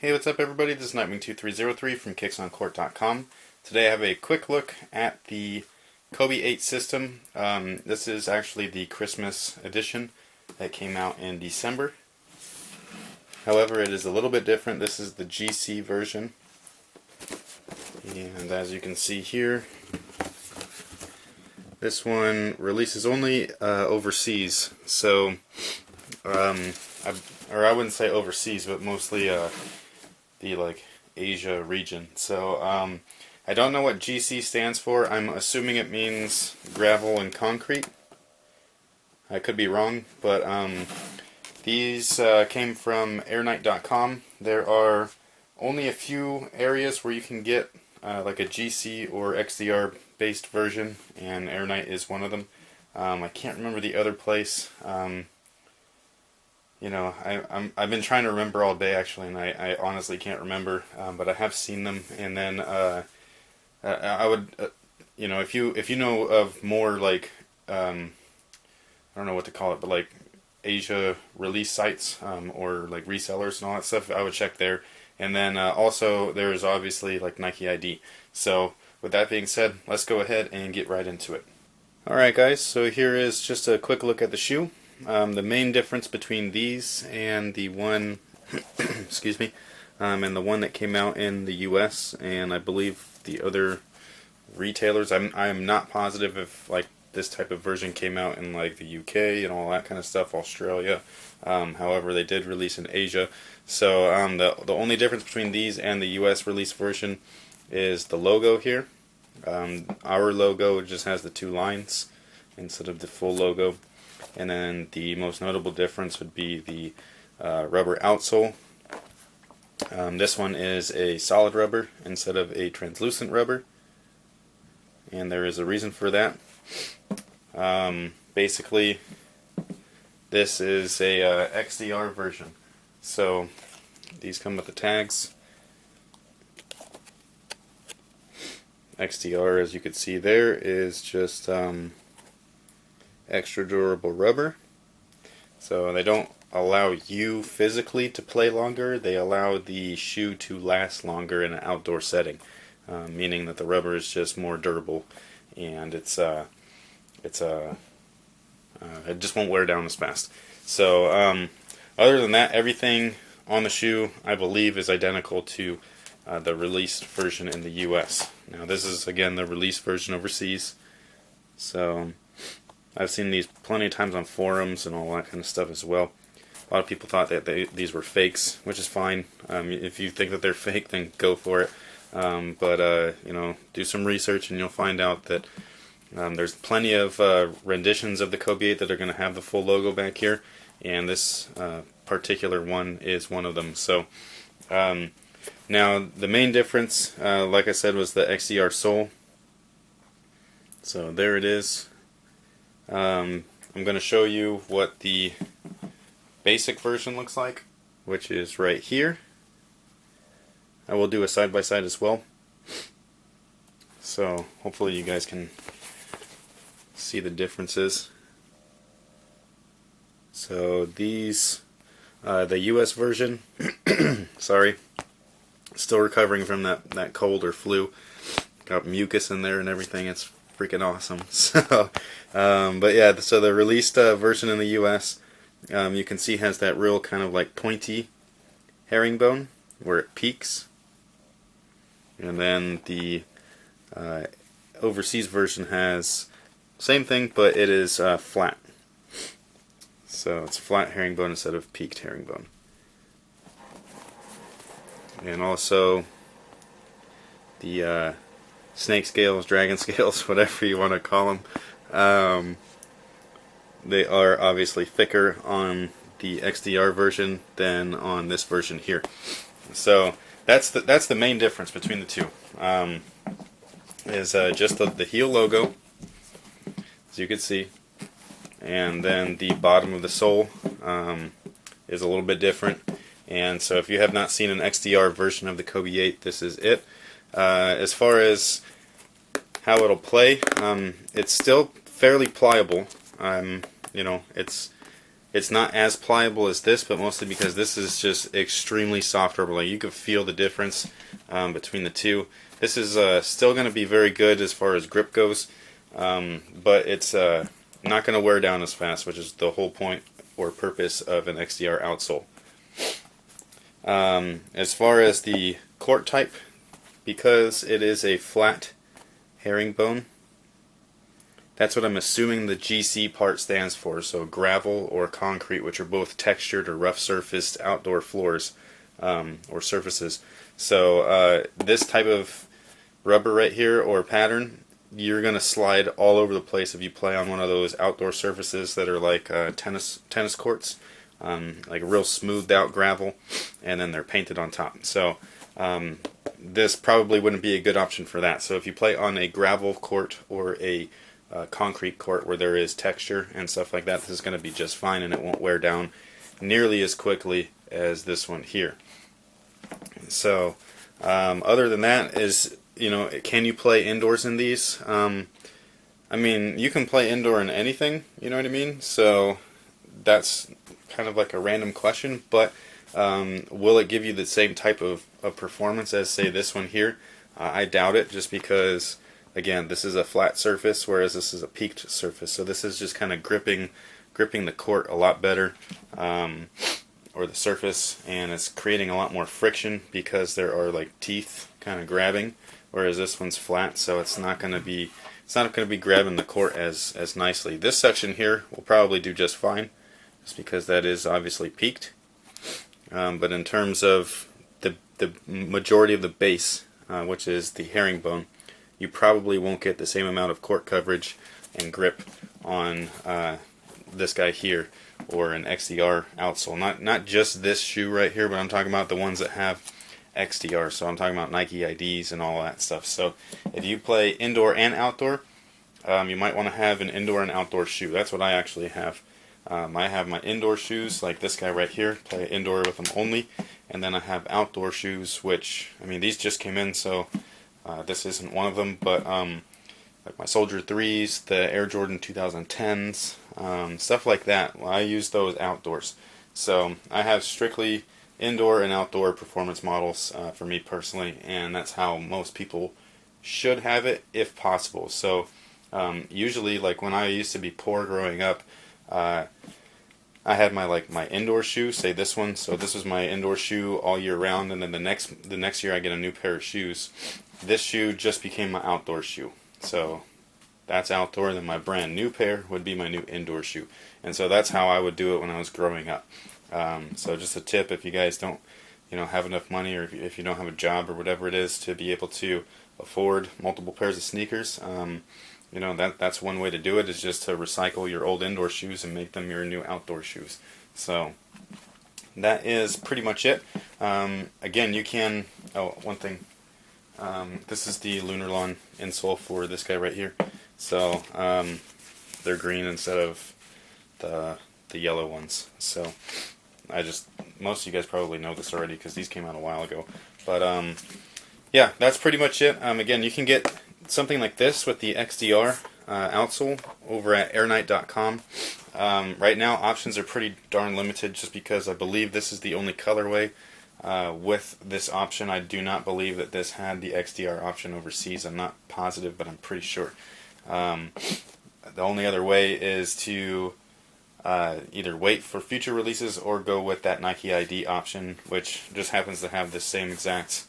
Hey, what's up everybody? This is Nightwing2303 from kicksoncourt.com. Today I have a quick look at the Kobe 8 system. This is actually the Christmas edition that came out in December. However, it is a little bit different. This is the GC version. And as you can see here, this one releases only overseas. So, I wouldn't say overseas, but mostly the Asia region. So I don't know what GC stands for. I'm assuming it means gravel and concrete. I could be wrong, but these came from airnight.com. There are only a few areas where you can get like a GC or XDR based version, and Airnight is one of them. I can't remember the other place. I've been trying to remember all day actually, and I honestly can't remember. But I have seen them, and then I would, if you know of more like I don't know what to call it, but like Asia release sites or like resellers and all that stuff, I would check there. And then also there's obviously like Nike ID. So with that being said, let's go ahead and get right into it. Alright guys, so here is just a quick look at the shoe. The main difference between these and the one, excuse me, and the one that came out in the US and I believe the other retailers, I am not positive if like this type of version came out in like the UK and all that kind of stuff, Australia. However, they did release in Asia. So the only difference between these and the US release version is the logo here. Our logo just has the two lines instead of the full logo. And then the most notable difference would be the rubber outsole. This one is a solid rubber instead of a translucent rubber. And there is a reason for that. Basically, this is a XDR version. So these come with the tags. XDR, as you can see there, is just extra durable rubber. So they don't allow you physically to play longer, they allow the shoe to last longer in an outdoor setting, meaning that the rubber is just more durable and it just won't wear down as fast. So other than that, everything on the shoe I believe is identical to the released version in the US. Now this is again the released version overseas. So I've seen these plenty of times on forums and all that kind of stuff as well. A lot of people thought that these were fakes, which is fine. If you think that they're fake, then go for it. Do some research and you'll find out that there's plenty of renditions of the Kobe 8 that are going to have the full logo back here, and this particular one is one of them. So now the main difference, like I said, was the XDR sole. So there it is. I'm going to show you what the basic version looks like, which is right here. I will do a side-by-side as well, so hopefully you guys can see the differences. So these, the US version, sorry, still recovering from that cold or flu. Got mucus in there and everything. It's freaking awesome. So, but yeah, so the released version in the US, you can see has that real kind of like pointy herringbone where it peaks, and then the overseas version has same thing, but it is flat. So it's flat herringbone instead of peaked herringbone. And also the snake scales, dragon scales, whatever you want to call them. They are obviously thicker on the XDR version than on this version here. So that's the main difference between the two. Is just the heel logo, as you can see, and then the bottom of the sole is a little bit different. And so if you have not seen an XDR version of the Kobe 8, this is it. As far as how it'll play, it's still fairly pliable. It's It's not as pliable as this, but mostly because this is just extremely soft rubber. Like you can feel the difference between the two. This is still going to be very good as far as grip goes, but it's not going to wear down as fast, which is the whole point or purpose of an XDR outsole. As far as the court type, because it is a flat herringbone, that's what I'm assuming the GC part stands for, so gravel or concrete, which are both textured or rough surfaced outdoor floors or surfaces. So this type of rubber right here or pattern, you're going to slide all over the place if you play on one of those outdoor surfaces that are like tennis courts, like real smoothed out gravel, and then they're painted on top. So this probably wouldn't be a good option for that. So if you play on a gravel court or a concrete court where there is texture and stuff like that, this is going to be just fine, and it won't wear down nearly as quickly as this one here. So other than that is, you know, can you play indoors in these? I mean, you can play indoor in anything, you know what I mean? So that's kind of like a random question, but will it give you the same type of performance as, say, this one here? I doubt it, just because, again, this is a flat surface, whereas this is a peaked surface. So this is just kind of gripping the court a lot better, or the surface, and it's creating a lot more friction because there are like teeth kind of grabbing, whereas this one's flat, so it's not going to be grabbing the court as nicely. This section here will probably do just fine, just because that is obviously peaked. But in terms of the majority of the base, which is the herringbone, you probably won't get the same amount of court coverage and grip on this guy here or an XDR outsole. Not just this shoe right here, but I'm talking about the ones that have XDR. So I'm talking about Nike IDs and all that stuff. So if you play indoor and outdoor, you might want to have an indoor and outdoor shoe. That's what I actually have. I have my indoor shoes, like this guy right here, play indoor with them only, and then I have outdoor shoes, which, I mean, these just came in, so this isn't one of them, but like my Soldier 3s, the Air Jordan 2010s, stuff like that. Well, I use those outdoors. So I have strictly indoor and outdoor performance models for me personally, and that's how most people should have it if possible. So usually, like when I used to be poor growing up, I had my indoor shoe, say this one. So this was my indoor shoe all year round, and then the next year I get a new pair of shoes. This shoe just became my outdoor shoe. So that's outdoor, and then my brand new pair would be my new indoor shoe. And so that's how I would do it when I was growing up. So just a tip, if you guys don't, have enough money, or if you don't have a job or whatever it is to be able to afford multiple pairs of sneakers, that's one way to do it, is just to recycle your old indoor shoes and make them your new outdoor shoes. So that is pretty much it. Again, you can, one thing, this is the Lunarlon insole for this guy right here. So they're green instead of the yellow ones. So most of you guys probably know this already because these came out a while ago. But yeah, that's pretty much it. Again, you can get something like this with the XDR outsole over at airknight.com. Right now, options are pretty darn limited, just because I believe this is the only colorway with this option. I do not believe that this had the XDR option overseas. I'm not positive, but I'm pretty sure. The only other way is to either wait for future releases or go with that Nike ID option, which just happens to have the same exact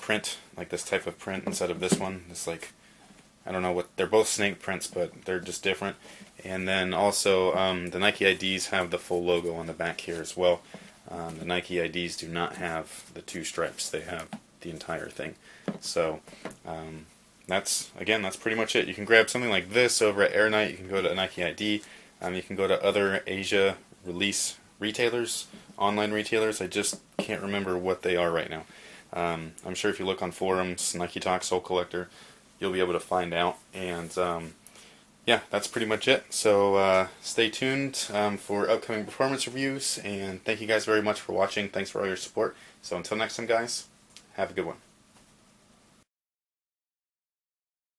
print, like this type of print instead of this one. It's like, I don't know what, they're both snake prints, but they're just different. And then also the Nike IDs have the full logo on the back here as well. The Nike IDs do not have the two stripes, they have the entire thing. So that's pretty much it. You can grab something like this over at Airknight. You can go to Nike ID. You can go to other Asia release retailers, online retailers. I just can't remember what they are right now. I'm sure if you look on forums, Nike Talk, Soul Collector, you'll be able to find out. And yeah, that's pretty much it. So stay tuned for upcoming performance reviews, and thank you guys very much for watching. Thanks for all your support. So until next time, guys, have a good one.